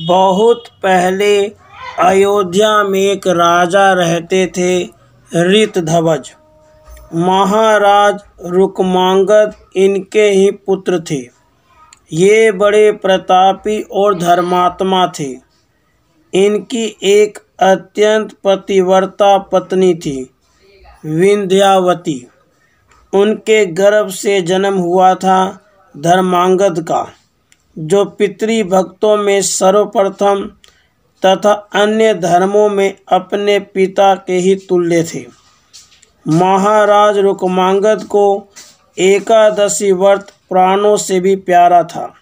बहुत पहले अयोध्या में एक राजा रहते थे ऋतध्वज। महाराज रुक्मांगद इनके ही पुत्र थे। ये बड़े प्रतापी और धर्मात्मा थे। इनकी एक अत्यंत पतिव्रता पत्नी थी, विंध्यावती। उनके गर्भ से जन्म हुआ था धर्मांगद का, जो पितृभक्तों में सर्वप्रथम तथा अन्य धर्मों में अपने पिता के ही तुल्य थे। महाराज रुक्मांगद को एकादशी व्रत प्राणों से भी प्यारा था।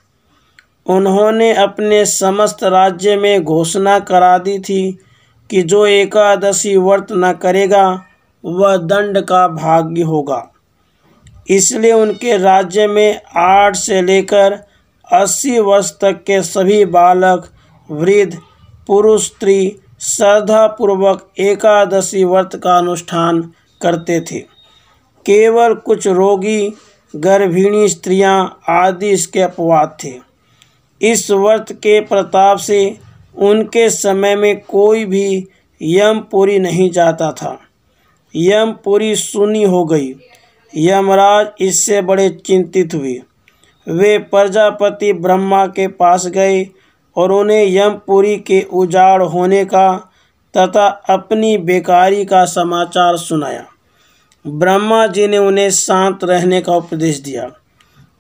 उन्होंने अपने समस्त राज्य में घोषणा करा दी थी कि जो एकादशी व्रत न करेगा वह दंड का भागी होगा। इसलिए उनके राज्य में 8 से लेकर 80 वर्ष तक के सभी बालक, वृद्ध, पुरुष, स्त्री श्रद्धापूर्वक एकादशी व्रत का अनुष्ठान करते थे। केवल कुछ रोगी, गर्भिणी स्त्रियां आदि इसके अपवाद थे। इस व्रत के प्रताप से उनके समय में कोई भी यमपुरी नहीं जाता था। यमपुरी शून्य हो गई। यमराज इससे बड़े चिंतित हुए। वे प्रजापति ब्रह्मा के पास गए और उन्हें यमपुरी के उजाड़ होने का तथा अपनी बेकारी का समाचार सुनाया। ब्रह्मा जी ने उन्हें शांत रहने का उपदेश दिया।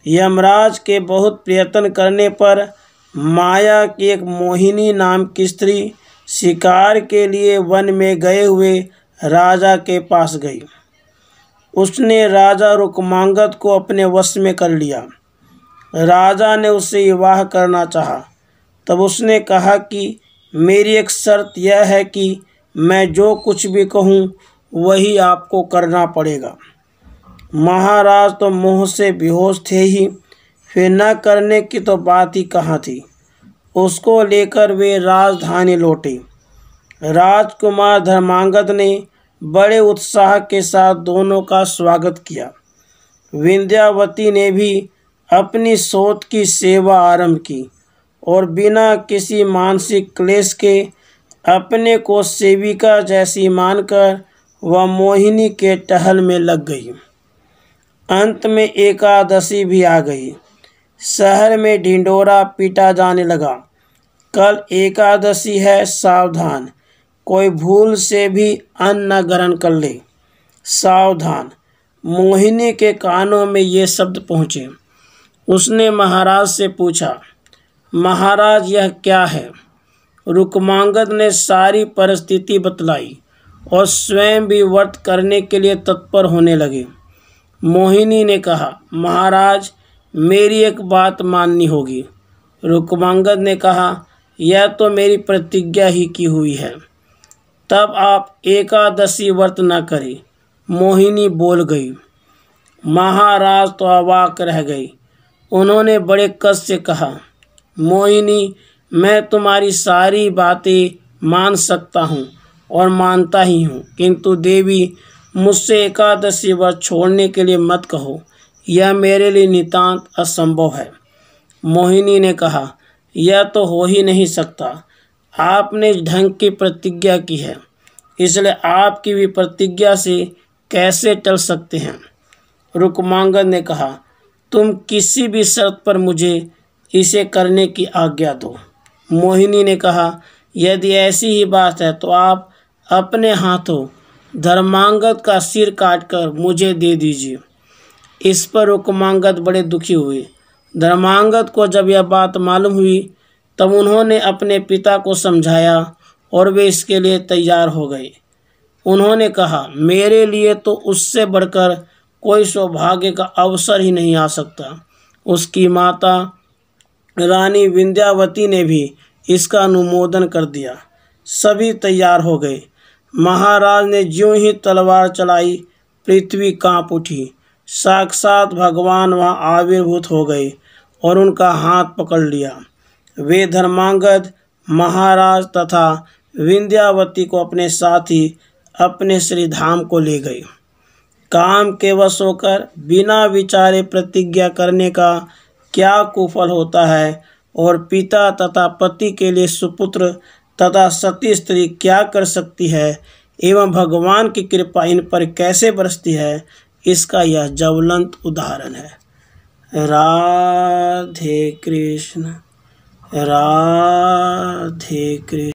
यमराज के बहुत प्रयत्न करने पर माया की एक मोहिनी नाम की स्त्री शिकार के लिए वन में गए हुए राजा के पास गई। उसने राजा रुक्मांगद को अपने वश में कर लिया। राजा ने उससे विवाह करना चाहा। तब उसने कहा कि मेरी एक शर्त यह है कि मैं जो कुछ भी कहूँ वही आपको करना पड़ेगा। महाराज तो मोह से बेहोश थे ही, फिर न करने की तो बात ही कहाँ थी। उसको लेकर वे राजधानी लौटे। राजकुमार धर्मांगद ने बड़े उत्साह के साथ दोनों का स्वागत किया। विंध्यावती ने भी अपनी सोत की सेवा आरंभ की और बिना किसी मानसिक क्लेश के अपने को सेविका जैसी मानकर वह मोहिनी के टहल में लग गई। अंत में एकादशी भी आ गई। शहर में ढिंढोरा पीटा जाने लगा। कल एकादशी है, सावधान, कोई भूल से भी अन्न न ग्रहण कर ले, सावधान। मोहिनी के कानों में ये शब्द पहुँचे। उसने महाराज से पूछा, महाराज यह क्या है? रुक्मांगद ने सारी परिस्थिति बतलाई और स्वयं भी व्रत करने के लिए तत्पर होने लगे। मोहिनी ने कहा, महाराज मेरी एक बात माननी होगी। रुक्मांगद ने कहा, यह तो मेरी प्रतिज्ञा ही की हुई है। तब आप एकादशी व्रत न करें। मोहिनी बोल गई। महाराज तो अवाक रह गई। उन्होंने बड़े कष्ट से कहा, मोहिनी मैं तुम्हारी सारी बातें मान सकता हूँ और मानता ही हूँ, किंतु देवी मुझसे एकादशी व्रत छोड़ने के लिए मत कहो, यह मेरे लिए नितांत असंभव है। मोहिनी ने कहा, यह तो हो ही नहीं सकता। आपने इस ढंग की प्रतिज्ञा की है, इसलिए आपकी भी प्रतिज्ञा से कैसे टल सकते हैं? रुक्मांगद ने कहा, तुम किसी भी शर्त पर मुझे इसे करने की आज्ञा दो। मोहिनी ने कहा, यदि ऐसी ही बात है तो आप अपने हाथों धर्मांगद का सिर काटकर मुझे दे दीजिए। इस पर रुक्मांगद बड़े दुखी हुए। धर्मांगद को जब यह बात मालूम हुई तब उन्होंने अपने पिता को समझाया और वे इसके लिए तैयार हो गए। उन्होंने कहा, मेरे लिए तो उससे बढ़कर कोई सौभाग्य का अवसर ही नहीं आ सकता। उसकी माता रानी विंध्यावती ने भी इसका अनुमोदन कर दिया। सभी तैयार हो गए। महाराज ने ज्यों ही तलवार चलाई, पृथ्वी कांप उठी। साक्षात भगवान वहां आविर्भूत हो गए और उनका हाथ पकड़ लिया। वे धर्मांगद, महाराज तथा विंध्यावती को अपने साथ ही अपने श्री धाम को ले गए। काम के वश होकर बिना विचारे प्रतिज्ञा करने का क्या कुफल होता है, और पिता तथा पति के लिए सुपुत्र तथा सती स्त्री क्या कर सकती है एवं भगवान की कृपा इन पर कैसे बरसती है, इसका यह ज्वलंत उदाहरण है। राधे कृष्ण, राधे कृष्ण।